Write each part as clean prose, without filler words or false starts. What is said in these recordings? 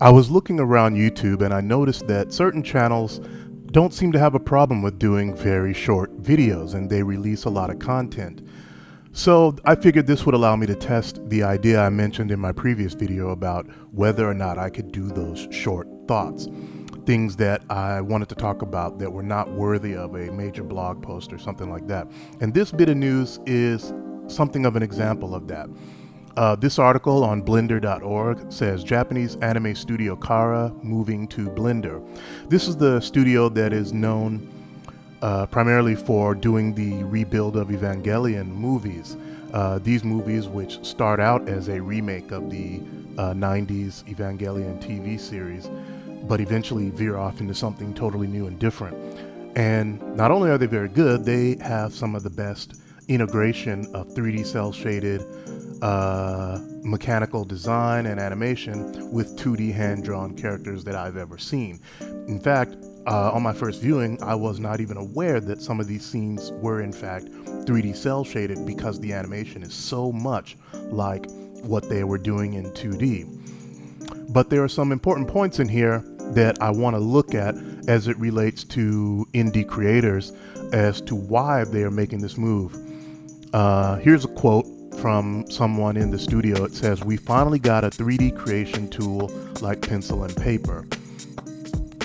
I was looking around YouTube and I noticed that certain channels don't seem to have a problem with doing very short videos, and they release a lot of content. So I figured this would allow me to test the idea I mentioned in my previous video about whether or not I could do those short thoughts. Things that I wanted to talk about that were not worthy of a major blog post or something like that. And this bit of news is something of an example of that. This article on blender.org says Japanese anime studio Khara moving to Blender. This is the studio that is known primarily for doing the rebuild of Evangelion movies. These movies, which start out as a remake of the 90s Evangelion TV series, but eventually veer off into something totally new and different. And not only are they very good, they have some of the best integration of 3D cell shaded mechanical design and animation with 2D hand-drawn characters that I've ever seen. In fact, on my first viewing, I was not even aware that some of these scenes were in fact 3D cell shaded because the animation is so much like what they were doing in 2D. But there are some important points in here that I want to look at as it relates to indie creators as to why they are making this move. Here's a quote from someone in the studio. It says, "We finally got a 3D creation tool like pencil and paper."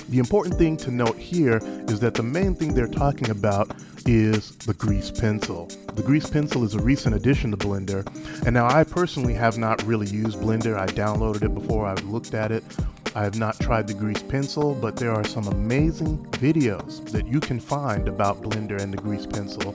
The important thing to note here is that the main thing they're talking about is the grease pencil. The grease pencil is a recent addition to Blender, and now I personally have not really used Blender. I downloaded it before, I've looked at it. I have not tried the grease pencil, but there are some amazing videos that you can find about Blender and the grease pencil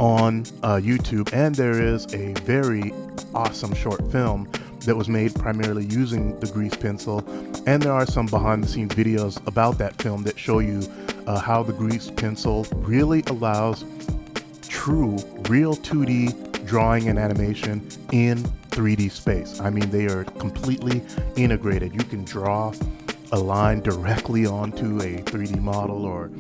on YouTube, and there is a very awesome short film that was made primarily using the grease pencil, and there are some behind the scenes videos about that film that show you how the grease pencil really allows true real 2D drawing and animation in 3D space. I mean, they are completely integrated. You can draw a line directly onto a 3D model or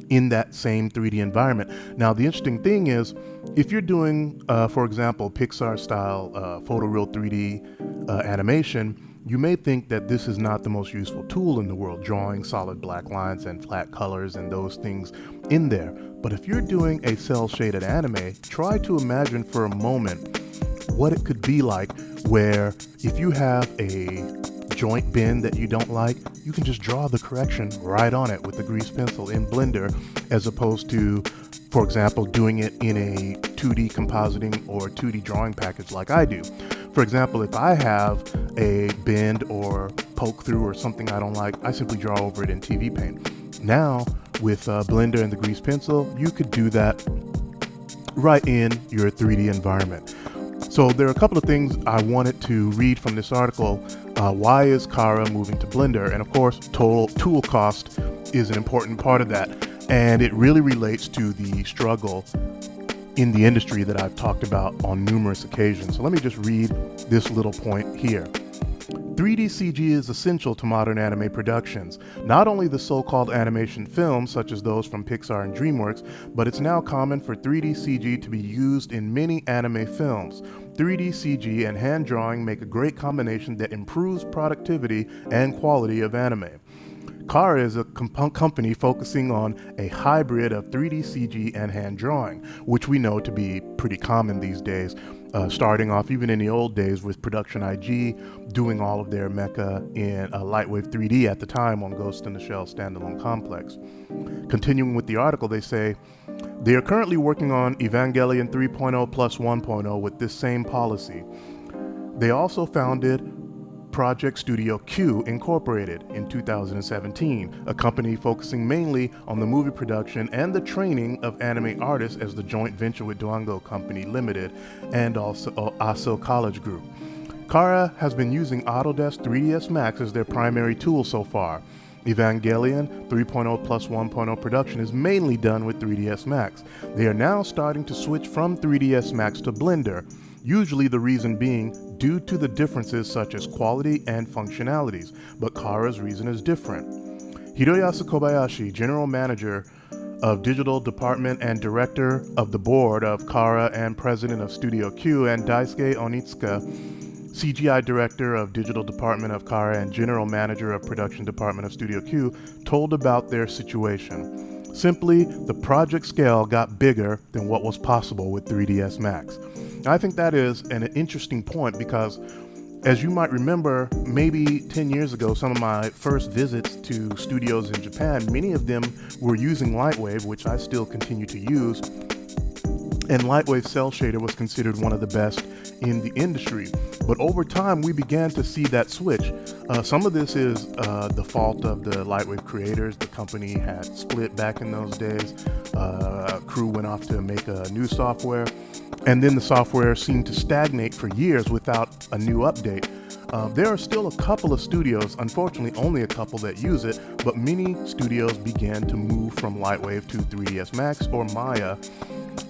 in that same 3D environment. Now, the interesting thing is, if you're doing, for example, Pixar style photoreal 3D animation, you may think that this is not the most useful tool in the world, drawing solid black lines and flat colors and those things in there. But if you're doing a cell shaded anime, try to imagine for a moment what it could be like where if you have a joint bend that you don't like, you can just draw the correction right on it with the grease pencil in Blender, as opposed to, for example, doing it in a 2D compositing or 2D drawing package like I do. For example, if I have a bend or poke through or something I don't like, I simply draw over it in TV Paint. Now, with Blender and the grease pencil, you could do that right in your 3D environment. So there are a couple of things I wanted to read from this article. Why is Khara moving to Blender? And of course, tool cost is an important part of that. And it really relates to the struggle in the industry that I've talked about on numerous occasions. So let me just read this little point here. 3D CG is essential to modern anime productions. Not only the so-called animation films, such as those from Pixar and DreamWorks, but it's now common for 3D CG to be used in many anime films. 3D CG and hand drawing make a great combination that improves productivity and quality of anime. Khara is a company focusing on a hybrid of 3D CG and hand drawing, which we know to be pretty common these days, starting off even in the old days with Production IG doing all of their mecha in Lightwave 3D at the time on Ghost in the Shell standalone complex. Continuing with the article, they say, they are currently working on Evangelion 3.0 plus 1.0 with this same policy. They also founded Project Studio Q Incorporated in 2017, a company focusing mainly on the movie production and the training of anime artists as the joint venture with Duango Company Limited and also ASO College Group. Khara has been using Autodesk 3ds Max as their primary tool so far. Evangelion 3.0 plus 1.0 production is mainly done with 3ds Max. They are now starting to switch from 3ds Max to Blender, usually the reason being due to the differences such as quality and functionalities, but Khara's reason is different. Hiroyasu Kobayashi, General Manager of Digital Department and Director of the Board of Khara and President of Studio Q, and Daisuke Onitsuka, CGI Director of Digital Department of Khara and General Manager of Production Department of Studio Q, told about their situation. Simply, the project scale got bigger than what was possible with 3ds Max. I think that is an interesting point because, as you might remember, maybe 10 years ago, some of my first visits to studios in Japan, many of them were using Lightwave, which I still continue to use, and Lightwave Cell Shader was considered one of the best in the industry. But over time, we began to see that switch. Some of this is the fault of the Lightwave creators. The company had split back in those days. Crew went off to make a new software, and then the software seemed to stagnate for years without a new update. There are still a couple of studios, unfortunately only a couple that use it, but many studios began to move from Lightwave to 3ds Max or Maya.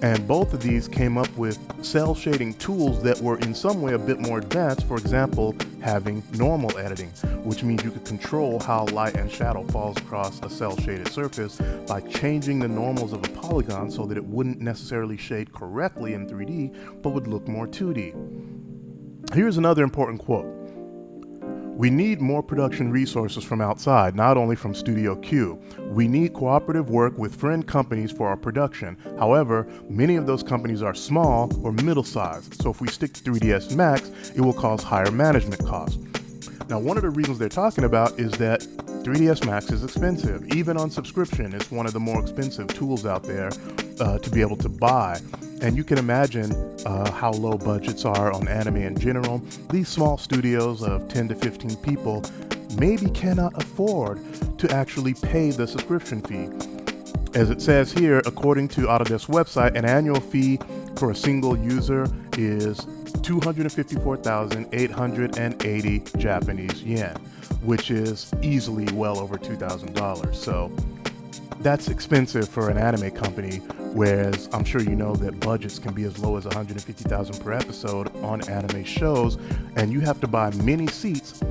And both of these came up with cell shading tools that were in some way a bit more advanced. For example, having normal editing, which means you could control how light and shadow falls across a cell shaded surface by changing the normals of a polygon so that it wouldn't necessarily shade correctly in 3D, but would look more 2D. Here's another important quote. We need more production resources from outside, not only from Studio Q. We need cooperative work with friend companies for our production. However, many of those companies are small or middle-sized, so if we stick to 3ds Max, it will cause higher management costs. Now, one of the reasons they're talking about is that 3ds Max is expensive. Even on subscription, it's one of the more expensive tools out there to be able to buy. And you can imagine how low budgets are on anime in general. These small studios of 10 to 15 people maybe cannot afford to actually pay the subscription fee. As it says here, according to Autodesk's website, an annual fee for a single user is 254,880 Japanese yen, which is easily well over $2,000. So that's expensive for an anime company, whereas I'm sure you know that budgets can be as low as $150,000 per episode on anime shows, and you have to buy many seats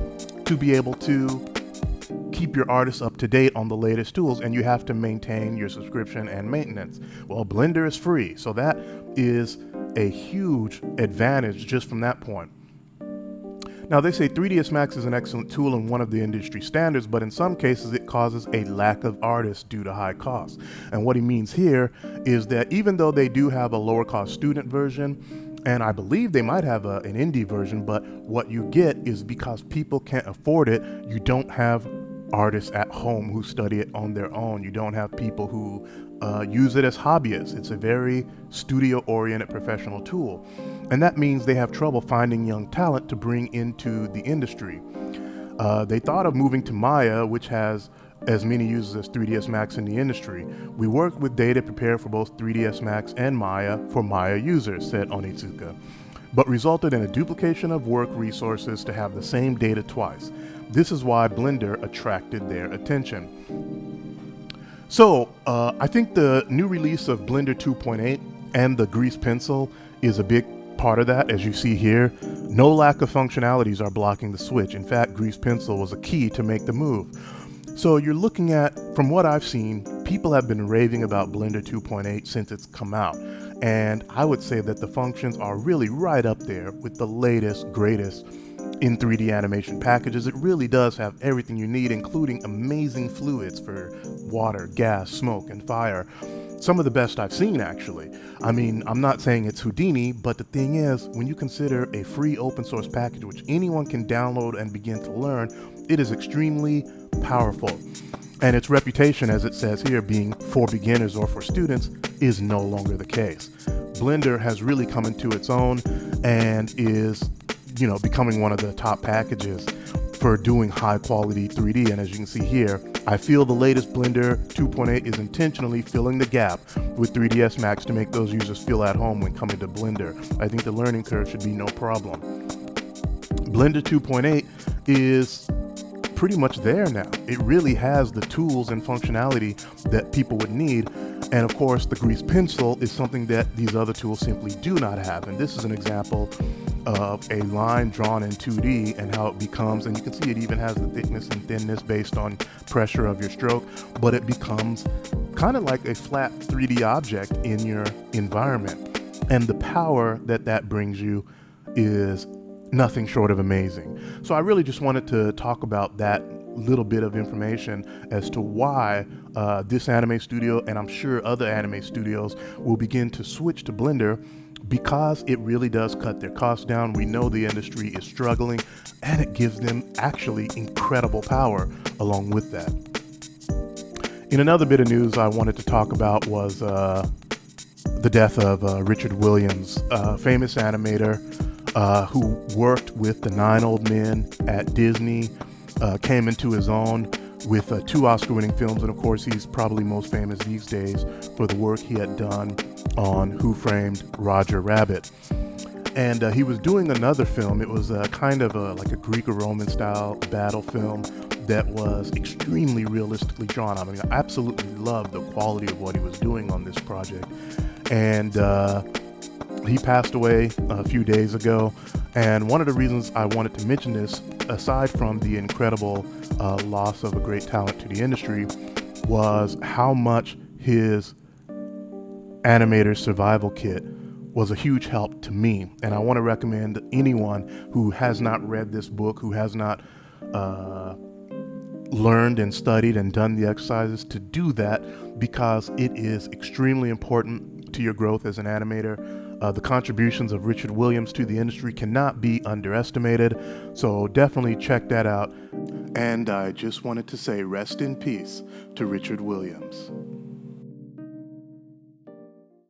to be able to keep your artists up to date on the latest tools, and you have to maintain your subscription and maintenance. Well, Blender is free, so that is a huge advantage just from that point. Now, they say 3ds Max is an excellent tool and one of the industry standards, but in some cases it causes a lack of artists due to high costs. And what he means here is that even though they do have a lower cost student version, and I believe they might have an indie version, but what you get is because people can't afford it, you don't have artists at home who study it on their own. You don't have people who use it as hobbyists. It's a very studio-oriented professional tool. And that means they have trouble finding young talent to bring into the industry. They thought of moving to Maya, which has as many users as 3ds Max in the industry. We worked with data prepared for both 3ds Max and Maya for Maya users, said Onitsuka, but resulted in a duplication of work resources to have the same data twice. This is why Blender attracted their attention. So I think the new release of Blender 2.8 and the grease pencil is a big part of that. As you see here, no lack of functionalities are blocking the switch. In fact, grease pencil was a key to make the move. So you're looking at, from what I've seen, people have been raving about Blender 2.8 since it's come out. And I would say that the functions are really right up there with the latest, greatest in 3D animation packages. It really does have everything you need, including amazing fluids for water, gas, smoke, and fire. Some of the best I've seen, actually. I mean, I'm not saying it's Houdini, but the thing is, when you consider a free open source package which anyone can download and begin to learn, it is extremely powerful. And its reputation, as it says here, being for beginners or for students, is no longer the case. Blender has really come into its own and is, becoming one of the top packages for doing high quality 3D. And as you can see here, I feel the latest Blender 2.8 is intentionally filling the gap with 3ds Max to make those users feel at home when coming to Blender. I think the learning curve should be no problem. Blender 2.8 is pretty much there now. It really has the tools and functionality that people would need. And of course, the grease pencil is something that these other tools simply do not have. And this is an example of a line drawn in 2D and how it becomes, and you can see it even has the thickness and thinness based on pressure of your stroke, but it becomes kind of like a flat 3D object in your environment. And the power that that brings you is nothing short of amazing. So I really just wanted to talk about that little bit of information as to why this anime studio, and I'm sure other anime studios, will begin to switch to Blender, because it really does cut their costs down. We know the industry is struggling, and it gives them actually incredible power along with that. In another bit of news I wanted to talk about was the death of Richard Williams, a famous animator who worked with the 9 Old Men at Disney, came into his own with 2 Oscar-winning films, and of course he's probably most famous these days for the work he had done on Who Framed Roger Rabbit. And he was doing another film. It was kind of like a Greco-Roman style battle film that was extremely realistically drawn. I mean, I absolutely loved the quality of what he was doing on this project. And he passed away a few days ago. And one of the reasons I wanted to mention this, aside from the incredible loss of a great talent to the industry, was how much his animator survival kit was a huge help to me. And I want to recommend anyone who has not read this book, who has not learned and studied and done the exercises, to do that, because it is extremely important to your growth as an animator. The contributions of Richard Williams to the industry cannot be underestimated, so definitely check that out. And I just wanted to say rest in peace to Richard Williams.